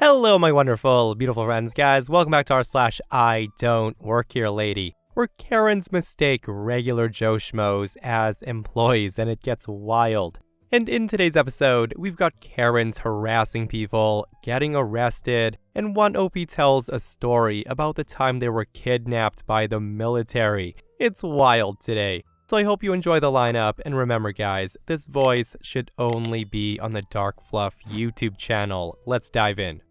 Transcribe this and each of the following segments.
Hello, my wonderful, beautiful friends, guys. Welcome back to our /IDontWorkHereLady, where Karens mistake regular Joe Schmoes as employees, and it gets wild. And in today's episode, we've got Karens harassing people, getting arrested, and one OP tells a story about the time they were kidnapped by the military. It's wild today. So I hope you enjoy the lineup, and remember guys, this voice should only be on the Dark Fluff YouTube channel. Let's dive in.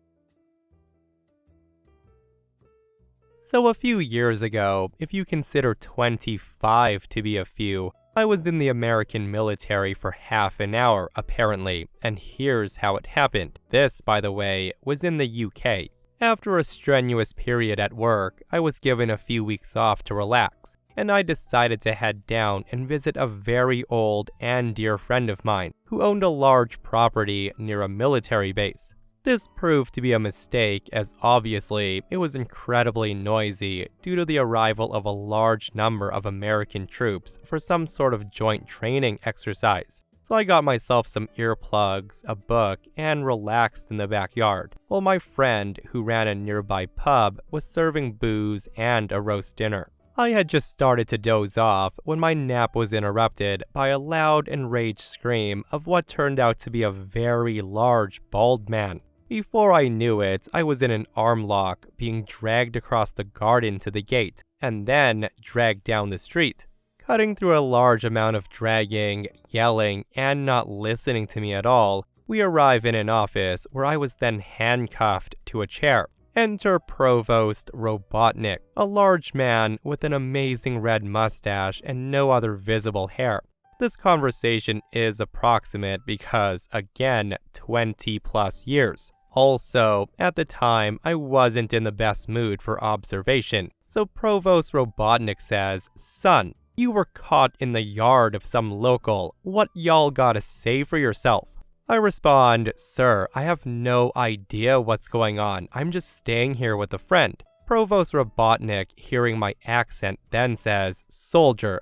So a few years ago, if you consider 25 to be a few, I was in the American military for half an hour, apparently, and here's how it happened. This, by the way, was in the UK. After a strenuous period at work, I was given a few weeks off to relax, and I decided to head down and visit a very old and dear friend of mine who owned a large property near a military base. This proved to be a mistake, as obviously it was incredibly noisy due to the arrival of a large number of American troops for some sort of joint training exercise. So I got myself some earplugs, a book, and relaxed in the backyard, while my friend, who ran a nearby pub, was serving booze and a roast dinner. I had just started to doze off when my nap was interrupted by a loud enraged scream of what turned out to be a very large bald man. Before I knew it, I was in an arm lock, being dragged across the garden to the gate, and then dragged down the street. Cutting through a large amount of dragging, yelling, and not listening to me at all, we arrive in an office where I was then handcuffed to a chair. Enter Provost Robotnik, a large man with an amazing red mustache and no other visible hair. This conversation is approximate because, again, 20 plus years. Also, at the time, I wasn't in the best mood for observation, so Provost Robotnik says, "Son, you were caught in the yard of some local. What y'all gotta say for yourself?" I respond, "Sir, I have no idea what's going on. I'm just staying here with a friend." Provost Robotnik, hearing my accent, then says, "Soldier,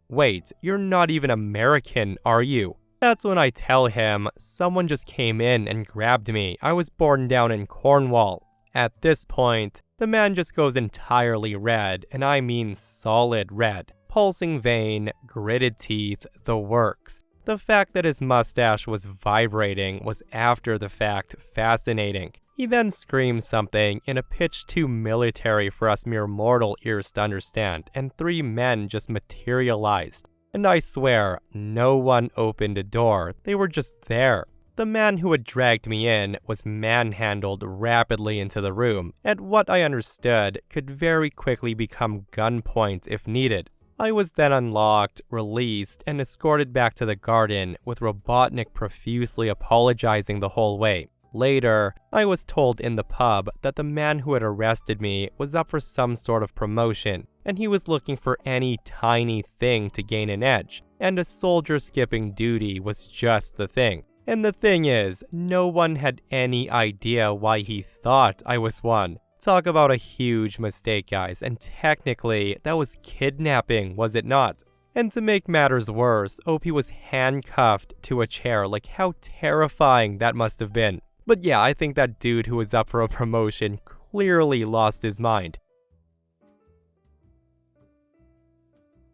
wait, you're not even American, are you?" That's when I tell him, "Someone just came in and grabbed me. I was born down in Cornwall." At this point, the man just goes entirely red, and I mean solid red. Pulsing vein, gritted teeth, the works. The fact that his mustache was vibrating was after the fact fascinating. He then screams something in a pitch too military for us mere mortal ears to understand, and three men just materialized. And I swear, no one opened a door, they were just there. The man who had dragged me in was manhandled rapidly into the room, at what I understood could very quickly become gunpoint if needed. I was then unlocked, released, and escorted back to the garden, with Robotnik profusely apologizing the whole way. Later, I was told in the pub that the man who had arrested me was up for some sort of promotion, and he was looking for any tiny thing to gain an edge, and a soldier skipping duty was just the thing. And the thing is, no one had any idea why he thought I was one. Talk about a huge mistake, guys, and technically, that was kidnapping, was it not? And to make matters worse, OP was handcuffed to a chair. Like, how terrifying that must have been. But yeah, I think that dude who was up for a promotion clearly lost his mind.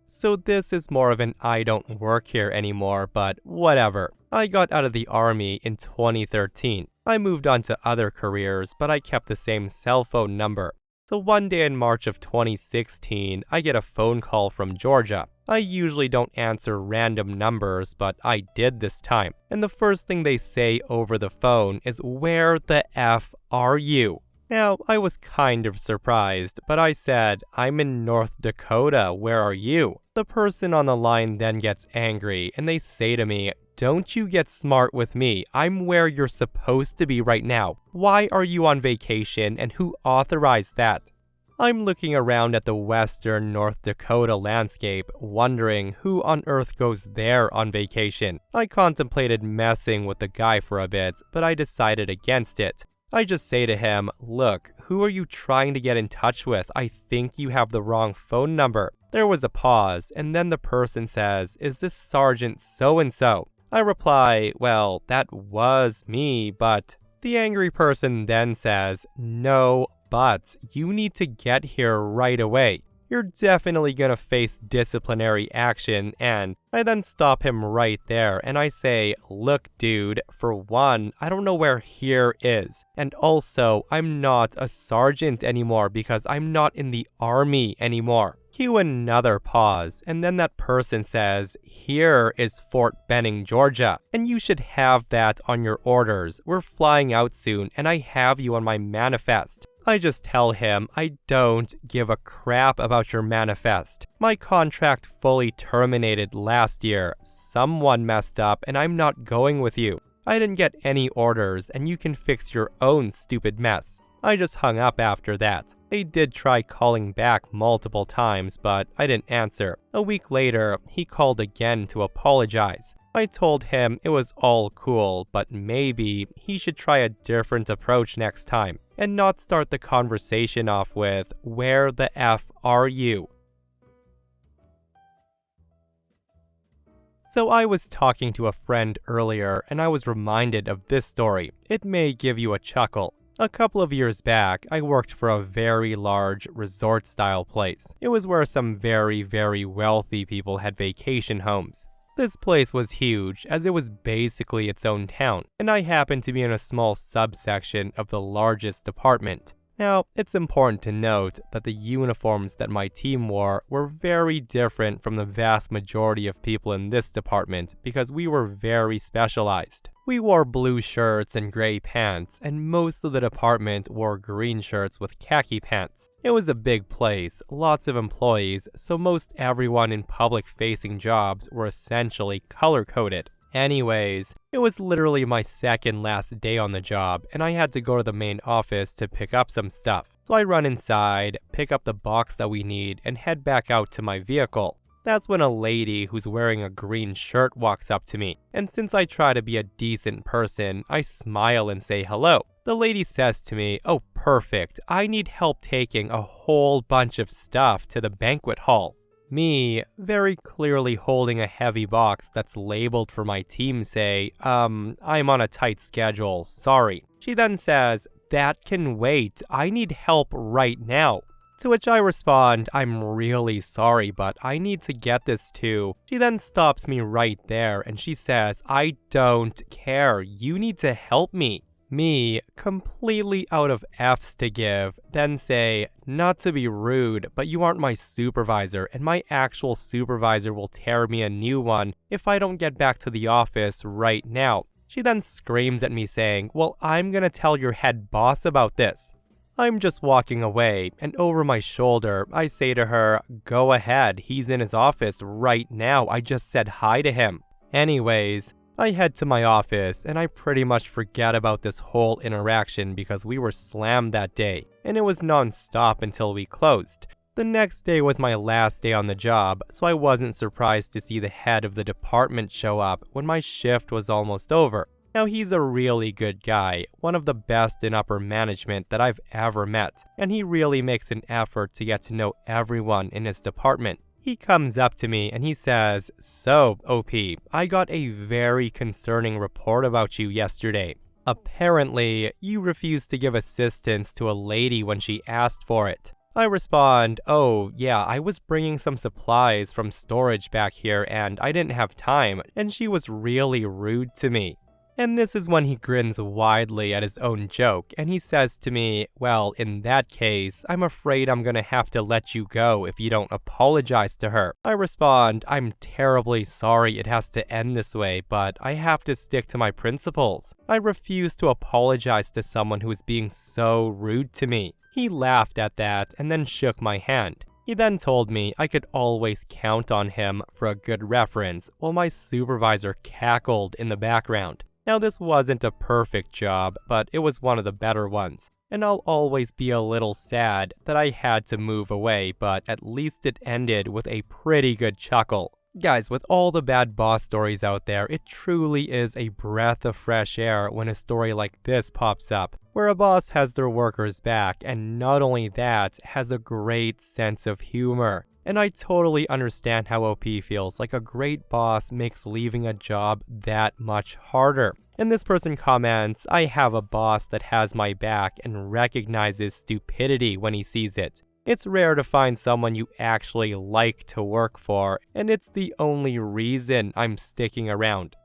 So this is more of an I don't work here anymore, but whatever. I got out of the army in 2013. I moved on to other careers, but I kept the same cell phone number. So one day in March of 2016, I get a phone call from Georgia. I usually don't answer random numbers, but I did this time. And the first thing they say over the phone is, "Where the F are you?" Now, I was kind of surprised, but I said, "I'm in North Dakota, where are you?" The person on the line then gets angry, and they say to me, "Don't you get smart with me. I'm where you're supposed to be right now. Why are you on vacation, and who authorized that?" I'm looking around at the western North Dakota landscape, wondering who on earth goes there on vacation. I contemplated messing with the guy for a bit, but I decided against it. I just say to him, "Look, who are you trying to get in touch with? I think you have the wrong phone number." There was a pause, and then the person says, "Is this Sergeant so-and-so?" I reply, "Well, that was me, but..." The angry person then says, "No, but you need to get here right away. You're definitely gonna face disciplinary action," and I then stop him right there and I say, "Look, dude, for one, I don't know where here is. And also, I'm not a sergeant anymore because I'm not in the army anymore." Cue another pause, and then that person says, "Here is Fort Benning, Georgia, and you should have that on your orders. We're flying out soon, and I have you on my manifest." I just tell him I don't give a crap about your manifest. My contract fully terminated last year. Someone messed up and I'm not going with you. I didn't get any orders and you can fix your own stupid mess. I just hung up after that. They did try calling back multiple times, but I didn't answer. A week later, he called again to apologize. I told him it was all cool, but maybe he should try a different approach next time and not start the conversation off with, "Where the F are you?" So I was talking to a friend earlier and I was reminded of this story. It may give you a chuckle. A couple of years back, I worked for a very large resort-style place. It was where some very, very wealthy people had vacation homes. This place was huge, as it was basically its own town, and I happened to be in a small subsection of the largest department. Now, it's important to note that the uniforms that my team wore were very different from the vast majority of people in this department because we were very specialized. We wore blue shirts and gray pants, and most of the department wore green shirts with khaki pants. It was a big place, lots of employees, so most everyone in public-facing jobs were essentially color-coded. Anyways, it was literally my second last day on the job, and I had to go to the main office to pick up some stuff. So I run inside, pick up the box that we need, and head back out to my vehicle. That's when a lady who's wearing a green shirt walks up to me, and since I try to be a decent person, I smile and say hello. The lady says to me, "Oh, perfect, I need help taking a whole bunch of stuff to the banquet hall." Me, very clearly holding a heavy box that's labeled for my team, say, I'm on a tight schedule, sorry." She then says, "That can wait, I need help right now." To which I respond, "I'm really sorry, but I need to get this too." She then stops me right there and she says, "I don't care, you need to help me." Me, completely out of F's to give, then say, "Not to be rude, but you aren't my supervisor, and my actual supervisor will tear me a new one if I don't get back to the office right now." She then screams at me saying, "Well, I'm gonna tell your head boss about this." I'm just walking away, and over my shoulder, I say to her, "Go ahead, he's in his office right now, I just said hi to him." Anyways, I head to my office and I pretty much forget about this whole interaction because we were slammed that day, and it was non-stop until we closed. The next day was my last day on the job, so I wasn't surprised to see the head of the department show up when my shift was almost over. Now he's a really good guy, one of the best in upper management that I've ever met, and he really makes an effort to get to know everyone in his department. He comes up to me and he says, "So, OP, I got a very concerning report about you yesterday. Apparently, you refused to give assistance to a lady when she asked for it." I respond, "Oh, yeah, I was bringing some supplies from storage back here and I didn't have time, and she was really rude to me." And this is when he grins widely at his own joke, and he says to me, "Well, in that case, I'm afraid I'm gonna have to let you go if you don't apologize to her." I respond, "I'm terribly sorry it has to end this way, but I have to stick to my principles. I refuse to apologize to someone who is being so rude to me." He laughed at that and then shook my hand. He then told me I could always count on him for a good reference, while my supervisor cackled in the background. Now, this wasn't a perfect job, but it was one of the better ones, and I'll always be a little sad that I had to move away, but at least it ended with a pretty good chuckle. Guys, with all the bad boss stories out there, it truly is a breath of fresh air when a story like this pops up, where a boss has their workers back, and not only that, has a great sense of humor. And I totally understand how OP feels, like a great boss makes leaving a job that much harder. And this person comments, I have a boss that has my back and recognizes stupidity when he sees it. It's rare to find someone you actually like to work for, and it's the only reason I'm sticking around.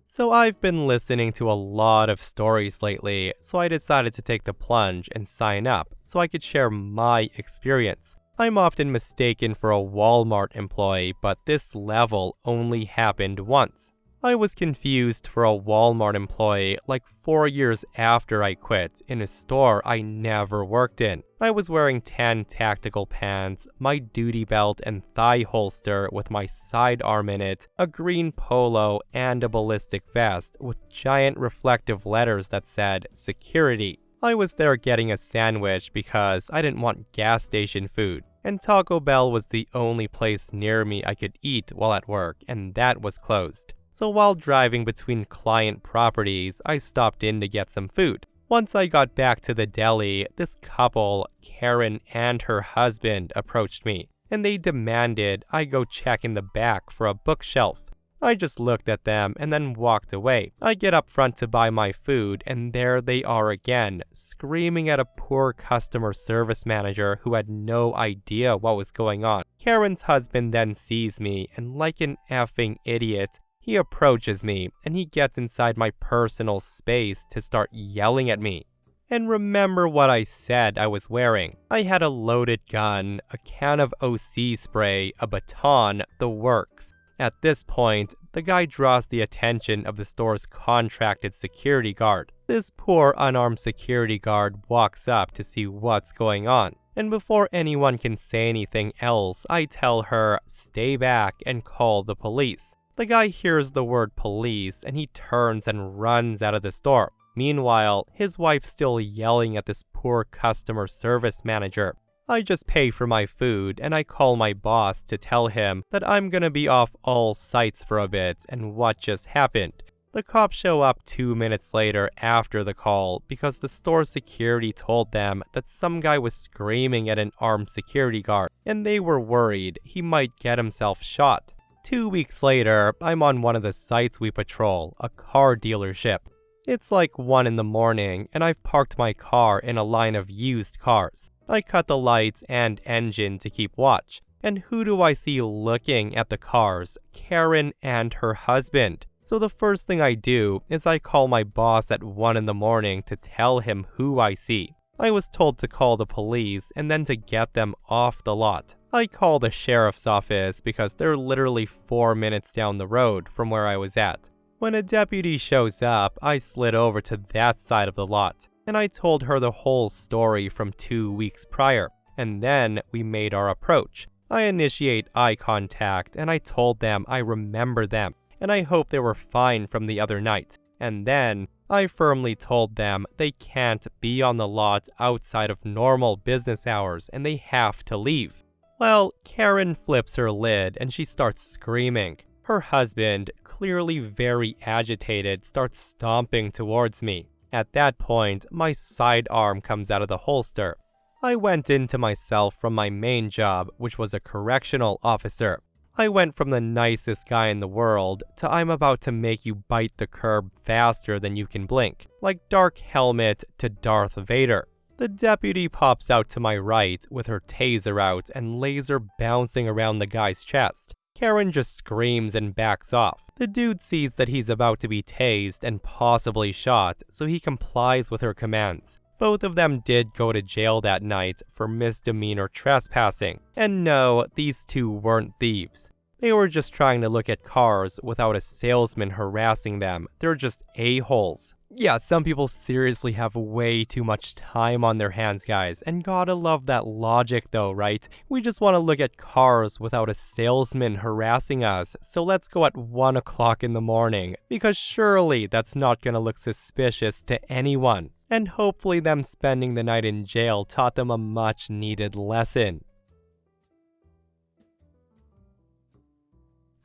So I've been listening to a lot of stories lately, so I decided to take the plunge and sign up so I could share my experience. I'm often mistaken for a Walmart employee, but this level only happened once. I was confused for a Walmart employee like 4 years after I quit in a store I never worked in. I was wearing tan tactical pants, my duty belt and thigh holster with my sidearm in it, a green polo, and a ballistic vest with giant reflective letters that said security. I was there getting a sandwich because I didn't want gas station food, and Taco Bell was the only place near me I could eat while at work, and that was closed. So while driving between client properties, I stopped in to get some food. Once I got back to the deli, this couple, Karen and her husband, approached me, and they demanded I go check in the back for a bookshelf. I just looked at them and then walked away. I get up front to buy my food, and there they are again, screaming at a poor customer service manager who had no idea what was going on. Karen's husband then sees me, and like an effing idiot, he approaches me, and he gets inside my personal space to start yelling at me. And remember what I said I was wearing. I had a loaded gun, a can of OC spray, a baton, the works. At this point, the guy draws the attention of the store's contracted security guard. This poor unarmed security guard walks up to see what's going on. And before anyone can say anything else, I tell her, stay back and call the police. The guy hears the word police and he turns and runs out of the store. Meanwhile, his wife's still yelling at this poor customer service manager. I just pay for my food and I call my boss to tell him that I'm gonna be off all sites for a bit and what just happened. The cops show up 2 minutes later after the call because the store security told them that some guy was screaming at an armed security guard and they were worried he might get himself shot. 2 weeks later, I'm on one of the sites we patrol, a car dealership. It's like 1 in the morning, and I've parked my car in a line of used cars. I cut the lights and engine to keep watch. And who do I see looking at the cars? Karen and her husband. So the first thing I do is I call my boss at 1 in the morning to tell him who I see. I was told to call the police and then to get them off the lot. I call the sheriff's office because they're literally 4 minutes down the road from where I was at. When a deputy shows up, I slid over to that side of the lot, and I told her the whole story from 2 weeks prior, and then we made our approach. I initiate eye contact, and I told them I remember them, and I hope they were fine from the other night. And then, I firmly told them they can't be on the lot outside of normal business hours and they have to leave. Well, Karen flips her lid and she starts screaming. Her husband, clearly very agitated, starts stomping towards me. At that point, my sidearm comes out of the holster. I went into myself from my main job, which was a correctional officer. I went from the nicest guy in the world to I'm about to make you bite the curb faster than you can blink, like Dark Helmet to Darth Vader. The deputy pops out to my right with her taser out and laser bouncing around the guy's chest. Karen just screams and backs off. The dude sees that he's about to be tased and possibly shot, so he complies with her commands. Both of them did go to jail that night for misdemeanor trespassing. And no, these two weren't thieves. They were just trying to look at cars without a salesman harassing them. They're just a-holes. Yeah, some people seriously have way too much time on their hands, guys. And gotta love that logic though, right? We just want to look at cars without a salesman harassing us. So let's go at 1 o'clock in the morning, because surely that's not gonna look suspicious to anyone. And hopefully them spending the night in jail taught them a much needed lesson.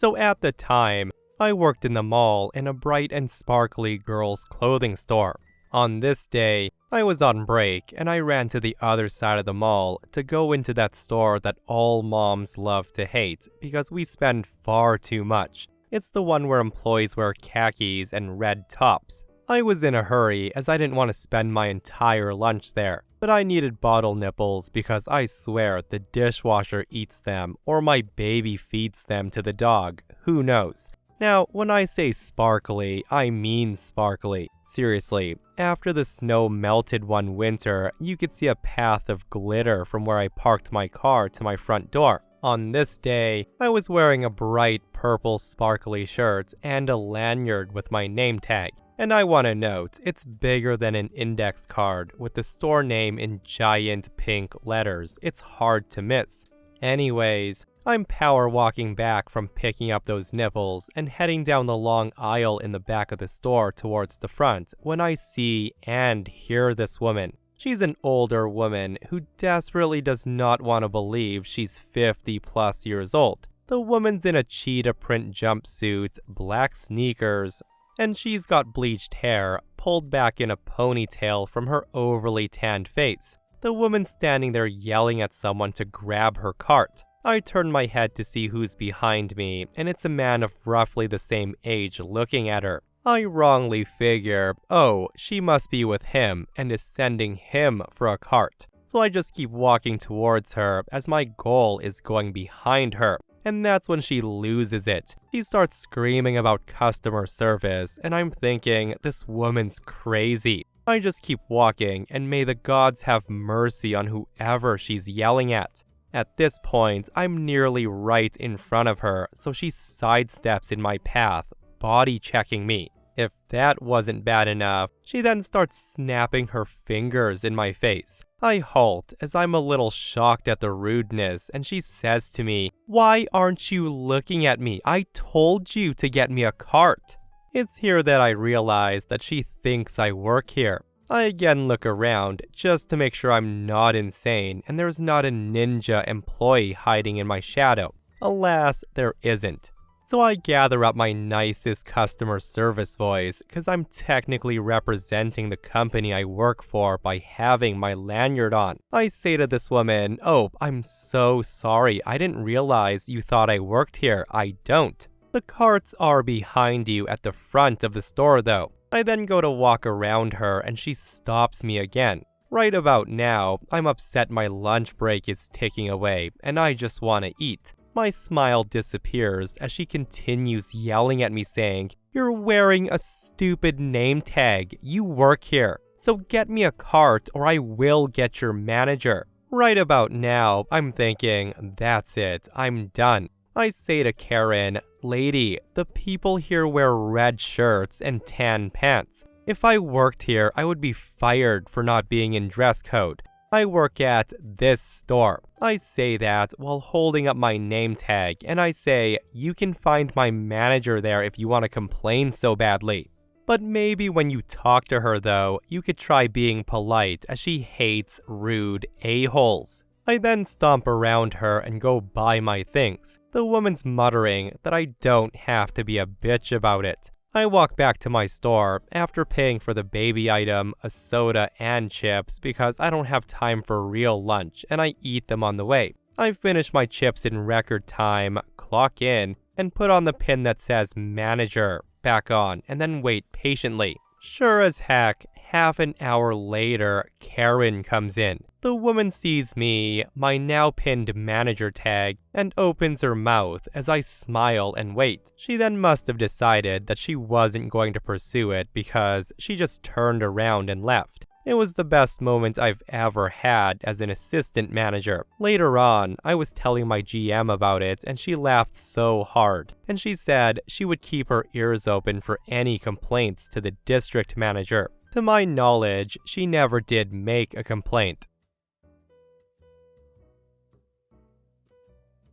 So at the time, I worked in the mall in a bright and sparkly girls' clothing store. On this day, I was on break and I ran to the other side of the mall to go into that store that all moms love to hate because we spend far too much. It's the one where employees wear khakis and red tops. I was in a hurry as I didn't want to spend my entire lunch there, but I needed bottle nipples because I swear the dishwasher eats them or my baby feeds them to the dog, who knows. Now, when I say sparkly, I mean sparkly. Seriously, after the snow melted one winter, you could see a path of glitter from where I parked my car to my front door. On this day, I was wearing a bright purple sparkly shirt and a lanyard with my name tag. And I want to note, it's bigger than an index card with the store name in giant pink letters. It's hard to miss. Anyways, I'm power walking back from picking up those nipples and heading down the long aisle in the back of the store towards the front when I see and hear this woman. She's an older woman who desperately does not want to believe she's 50 plus years old. The woman's in a cheetah print jumpsuit, black sneakers, and she's got bleached hair pulled back in a ponytail from her overly tanned face. The woman's standing there yelling at someone to grab her cart. I turn my head to see who's behind me, and it's a man of roughly the same age looking at her. I wrongly figure, oh, she must be with him and is sending him for a cart. So I just keep walking towards her as my goal is going behind her. And that's when she loses it. She starts screaming about customer service, and I'm thinking, this woman's crazy. I just keep walking, and may the gods have mercy on whoever she's yelling at. At this point, I'm nearly right in front of her, so she sidesteps in my path, body checking me. If that wasn't bad enough, she then starts snapping her fingers in my face. I halt as I'm a little shocked at the rudeness, and she says to me, "Why aren't you looking at me? I told you to get me a cart." It's here that I realize that she thinks I work here. I again look around just to make sure I'm not insane and there's not a ninja employee hiding in my shadow. Alas, there isn't. So I gather up my nicest customer service voice because I'm technically representing the company I work for by having my lanyard on. I say to this woman, "Oh, I'm so sorry. I didn't realize you thought I worked here. I don't. The carts are behind you at the front of the store though." I then go to walk around her and she stops me again. Right about now, I'm upset my lunch break is ticking away and I just want to eat. My smile disappears as she continues yelling at me saying, "You're wearing a stupid name tag. You work here. So get me a cart or I will get your manager." Right about now, I'm thinking, that's it. I'm done. I say to Karen, "Lady, the people here wear red shirts and tan pants. If I worked here, I would be fired for not being in dress code. I work at this store." I say that while holding up my name tag, and I say, "You can find my manager there if you want to complain so badly." But maybe when you talk to her though, you could try being polite as she hates rude a-holes. I then stomp around her and go buy my things, the woman's muttering that I don't have to be a bitch about it. I walk back to my store after paying for the baby item, a soda, and chips because I don't have time for real lunch and I eat them on the way. I finish my chips in record time, clock in, and put on the pin that says manager back on and then wait patiently. Sure as heck, half an hour later, Karen comes in. The woman sees me, my now pinned manager tag, and opens her mouth as I smile and wait. She then must have decided that she wasn't going to pursue it because she just turned around and left. It was the best moment I've ever had as an assistant manager. Later on, I was telling my GM about it and she laughed so hard. And she said she would keep her ears open for any complaints to the district manager. To my knowledge, she never did make a complaint.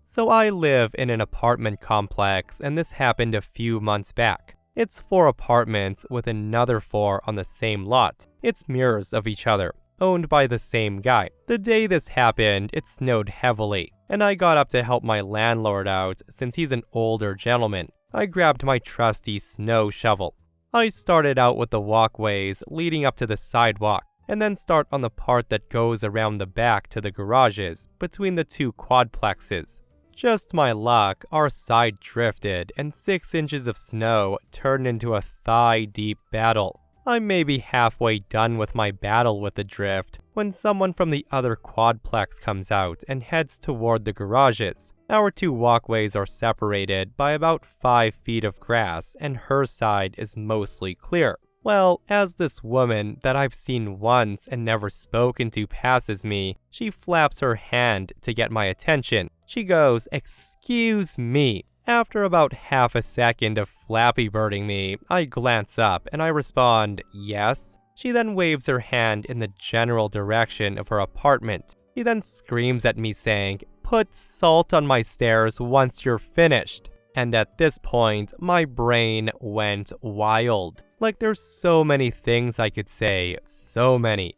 So I live in an apartment complex and this happened a few months back. It's 4 apartments with another 4 on the same lot. It's mirrors of each other. owned by the same guy. The day this happened, it snowed heavily, and I got up to help my landlord out since he's an older gentleman. I grabbed my trusty snow shovel. I started out with the walkways leading up to the sidewalk, and then start on the part that goes around the back to the garages between the two quadplexes. Just my luck, our side drifted, and 6 inches of snow turned into a thigh-deep battle. I'm maybe halfway done with my battle with the drift when someone from the other quadplex comes out and heads toward the garages. Our 2 walkways are separated by about 5 feet of grass, and her side is mostly clear. Well, as this woman that I've seen once and never spoken to passes me, she flaps her hand to get my attention. She goes, "Excuse me." After about half a second of Flappy Birding me, I glance up and I respond, "Yes." She then waves her hand in the general direction of her apartment. She then screams at me saying, "Put salt on my stairs once you're finished." And at this point, my brain went wild. Like, there's so many things I could say, so many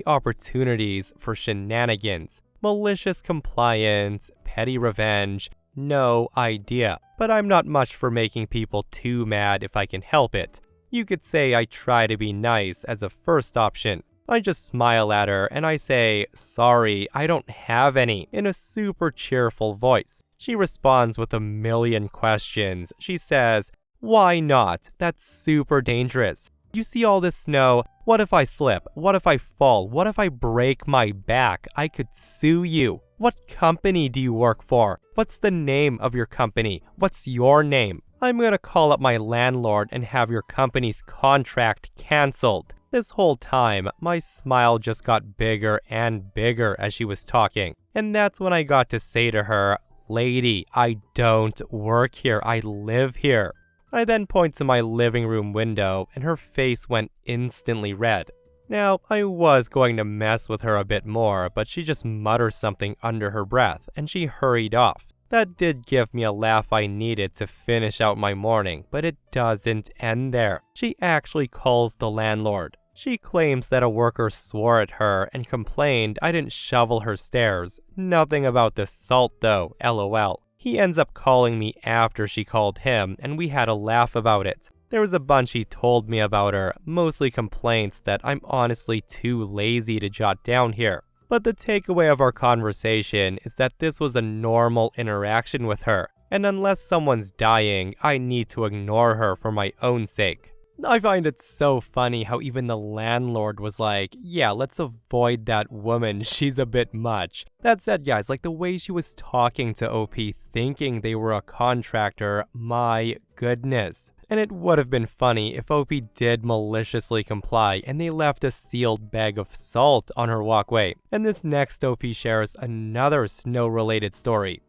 opportunities for shenanigans, malicious compliance, petty revenge, no idea. But I'm not much for making people too mad if I can help it. You could say I try to be nice as a first option. I just smile at her and I say, "Sorry, I don't have any," in a super cheerful voice. She responds with a million questions. She says, "Why not? That's super dangerous. You see all this snow? What if I slip? What if I fall? What if I break my back? I could sue you. What company do you work for? What's the name of your company? What's your name? I'm gonna call up my landlord and have your company's contract canceled." This whole time, my smile just got bigger and bigger as she was talking. And that's when I got to say to her, "Lady, I don't work here, I live here." I then point to my living room window and her face went instantly red. Now, I was going to mess with her a bit more, but she just mutters something under her breath and she hurried off. That did give me a laugh I needed to finish out my morning, but it doesn't end there. She actually calls the landlord. She claims that a worker swore at her and complained I didn't shovel her stairs. Nothing about the salt though, lol. He ends up calling me after she called him, and we had a laugh about it. There was a bunch he told me about her, mostly complaints that I'm honestly too lazy to jot down here. But the takeaway of our conversation is that this was a normal interaction with her, and unless someone's dying, I need to ignore her for my own sake. I find it so funny how even the landlord was like, "Yeah, let's avoid that woman, she's a bit much." That said, guys, like the way she was talking to OP thinking they were a contractor, my goodness. And it would have been funny if OP did maliciously comply and they left a sealed bag of salt on her walkway. And this next OP shares another snow-related story.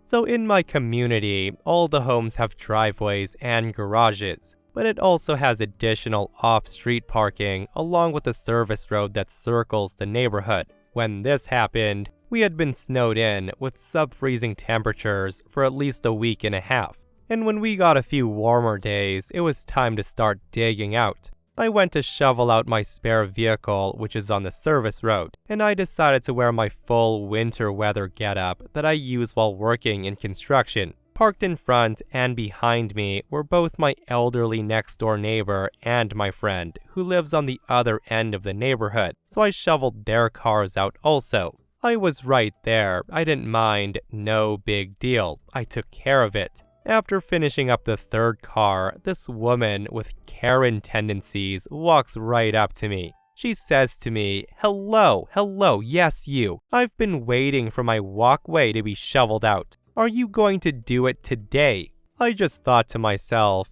So in my community, all the homes have driveways and garages, but it also has additional off-street parking along with a service road that circles the neighborhood. When this happened, we had been snowed in with sub-freezing temperatures for at least a week and a half. And when we got a few warmer days, it was time to start digging out. I went to shovel out my spare vehicle, which is on the service road, and I decided to wear my full winter weather getup that I use while working in construction. Parked in front and behind me were both my elderly next-door neighbor and my friend, who lives on the other end of the neighborhood, so I shoveled their cars out also. I was right there, I didn't mind, no big deal, I took care of it. After finishing up the third car, this woman with Karen tendencies walks right up to me. She says to me, hello, yes you. I've been waiting for my walkway to be shoveled out. Are you going to do it today?" I just thought to myself,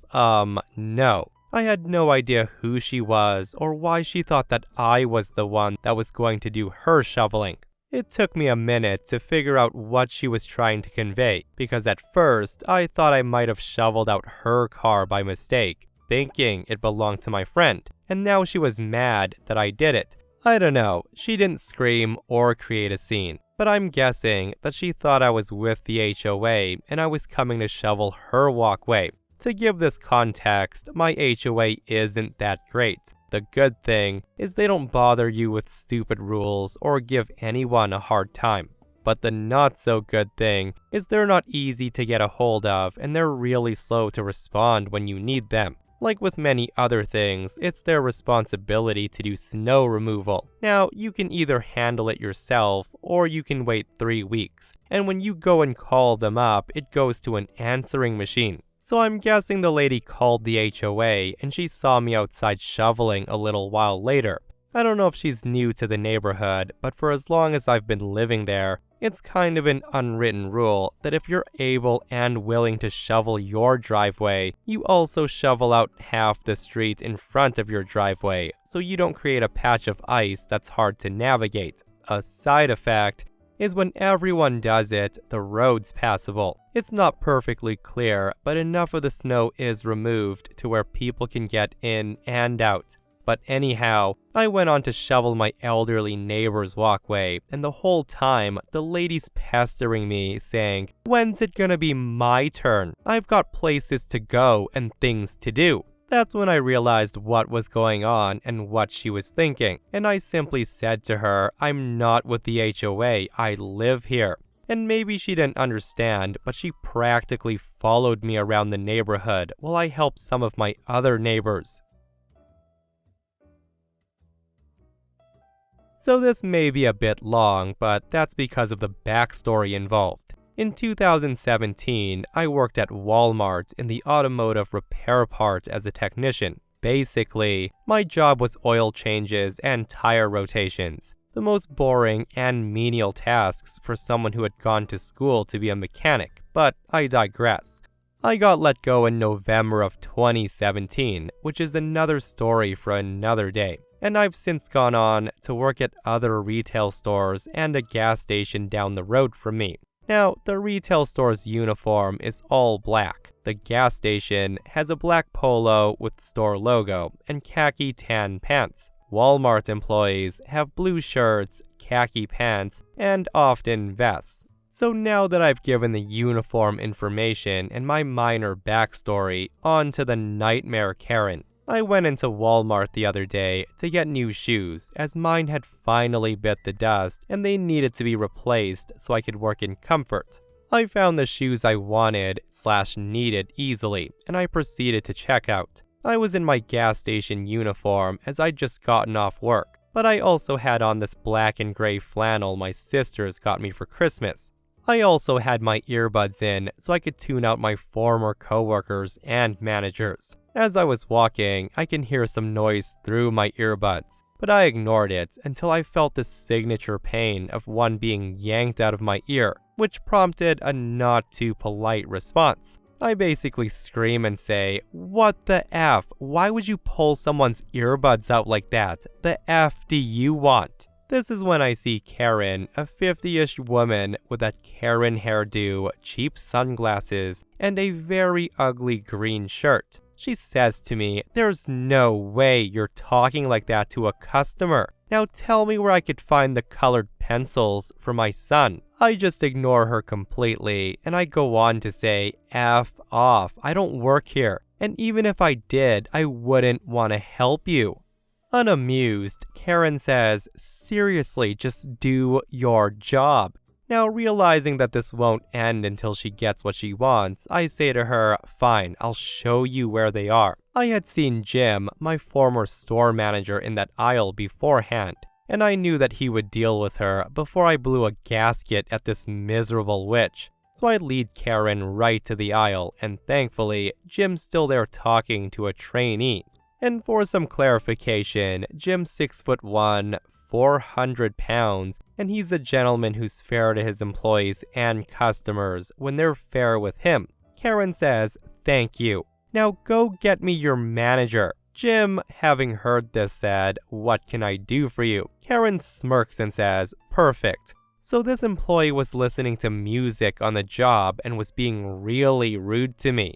no. I had no idea who she was or why she thought that I was the one that was going to do her shoveling. It took me a minute to figure out what she was trying to convey, because at first, I thought I might have shoveled out her car by mistake, thinking it belonged to my friend, and now she was mad that I did it. I don't know, she didn't scream or create a scene, but I'm guessing that she thought I was with the HOA and I was coming to shovel her walkway. To give this context, my HOA isn't that great. The good thing is they don't bother you with stupid rules or give anyone a hard time. But the not so good thing is they're not easy to get a hold of and they're really slow to respond when you need them. Like with many other things, it's their responsibility to do snow removal. Now, you can either handle it yourself or you can wait 3 weeks. And when you go and call them up, it goes to an answering machine. So I'm guessing the lady called the HOA and she saw me outside shoveling a little while later. I don't know if she's new to the neighborhood, but for as long as I've been living there, it's kind of an unwritten rule that if you're able and willing to shovel your driveway, you also shovel out half the street in front of your driveway so you don't create a patch of ice that's hard to navigate. A side effect is when everyone does it, the road's passable. It's not perfectly clear, but enough of the snow is removed to where people can get in and out. But anyhow, I went on to shovel my elderly neighbor's walkway, and the whole time, the lady's pestering me, saying, "When's it gonna be my turn? I've got places to go and things to do." That's when I realized what was going on and what she was thinking, and I simply said to her, "I'm not with the HOA, I live here." And maybe she didn't understand, but she practically followed me around the neighborhood while I helped some of my other neighbors. So this may be a bit long, but that's because of the backstory involved. In 2017, I worked at Walmart in the automotive repair part as a technician. Basically, my job was oil changes and tire rotations, the most boring and menial tasks for someone who had gone to school to be a mechanic, but I digress. I got let go in November of 2017, which is another story for another day. And I've since gone on to work at other retail stores and a gas station down the road from me. Now, the retail store's uniform is all black. The gas station has a black polo with store logo and khaki tan pants. Walmart employees have blue shirts, khaki pants, and often vests. So now that I've given the uniform information and my minor backstory, on to the nightmare Karen. I went into Walmart the other day to get new shoes as mine had finally bit the dust and they needed to be replaced so I could work in comfort. I found the shoes I wanted/needed easily and I proceeded to check out. I was in my gas station uniform as I'd just gotten off work, but I also had on this black and gray flannel my sisters got me for Christmas. I also had my earbuds in so I could tune out my former coworkers and managers. As I was walking, I can hear some noise through my earbuds, but I ignored it until I felt the signature pain of one being yanked out of my ear, which prompted a not too polite response. I basically scream and say, "What the F? Why would you pull someone's earbuds out like that? The F do you want?" This is when I see Karen, a 50-ish woman with a Karen hairdo, cheap sunglasses, and a very ugly green shirt. She says to me, "There's no way you're talking like that to a customer. Now tell me where I could find the colored pencils for my son." I just ignore her completely, and I go on to say, "F off, I don't work here. And even if I did, I wouldn't want to help you." Unamused, Karen says, "Seriously, just do your job." Now, realizing that this won't end until she gets what she wants, I say to her, "Fine, I'll show you where they are." I had seen Jim, my former store manager, in that aisle beforehand, and I knew that he would deal with her before I blew a gasket at this miserable witch. So I lead Karen right to the aisle, and thankfully, Jim's still there talking to a trainee. And for some clarification, Jim's 6'1", 400 pounds, and he's a gentleman who's fair to his employees and customers when they're fair with him. Karen says, "Thank you. Now go get me your manager." Jim, having heard this, said, "What can I do for you?" Karen smirks and says, "Perfect." So this employee was listening to music on the job and was being really rude to me.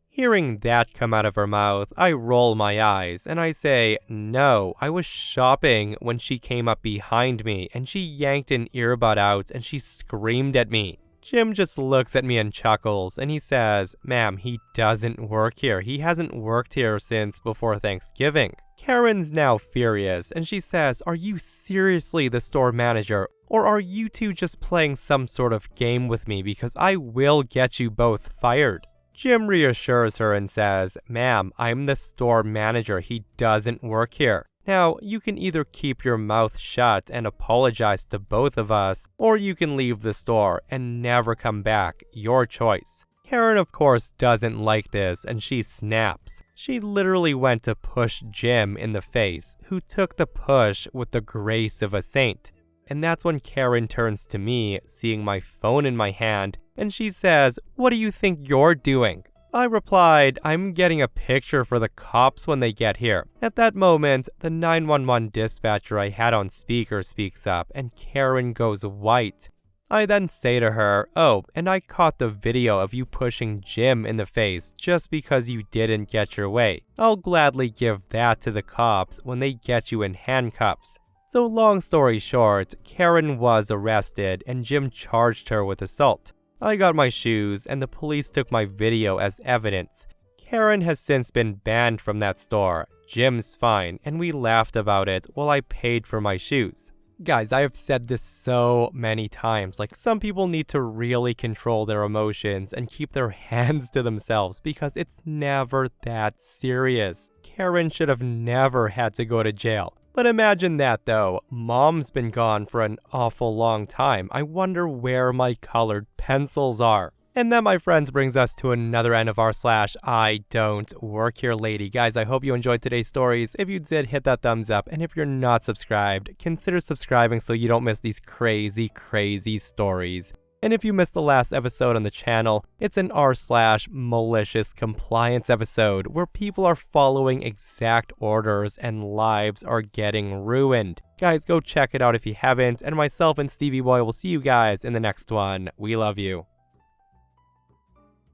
Hearing that come out of her mouth, I roll my eyes and I say, "No, I was shopping when she came up behind me and she yanked an earbud out and she screamed at me." Jim just looks at me and chuckles, and he says, "Ma'am, he doesn't work here. He hasn't worked here since before Thanksgiving." Karen's now furious, and she says, "Are you seriously the store manager, or are you two just playing some sort of game with me, because I will get you both fired?" Jim reassures her and says, "Ma'am, I'm the store manager. He doesn't work here. Now, you can either keep your mouth shut and apologize to both of us, or you can leave the store and never come back. Your choice." Karen, of course, doesn't like this, and she snaps. She literally went to push Jim in the face, who took the push with the grace of a saint. And that's when Karen turns to me, seeing my phone in my hand, and she says, "What do you think you're doing?" I replied, "I'm getting a picture for the cops when they get here." At that moment, the 911 dispatcher I had on speaker speaks up, and Karen goes white. I then say to her, "Oh, and I caught the video of you pushing Jim in the face just because you didn't get your way. I'll gladly give that to the cops when they get you in handcuffs." So long story short, Karen was arrested and Jim charged her with assault. I got my shoes, and the police took my video as evidence. Karen has since been banned from that store. Jim's fine, and we laughed about it while I paid for my shoes. Guys, I have said this so many times, like, some people need to really control their emotions and keep their hands to themselves, because it's never that serious. Karen should have never had to go to jail. But imagine that though, Mom's been gone for an awful long time. I wonder where my colored pencils are. And that, my friends, brings us to another end of r/IDontWorkHereLady. Guys, I hope you enjoyed today's stories. If you did, hit that thumbs up. And if you're not subscribed, consider subscribing so you don't miss these crazy, crazy stories. And if you missed the last episode on the channel, it's an r/malicious compliance episode where people are following exact orders and lives are getting ruined. Guys, go check it out if you haven't, and myself and Stevie Boy will see you guys in the next one. We love you.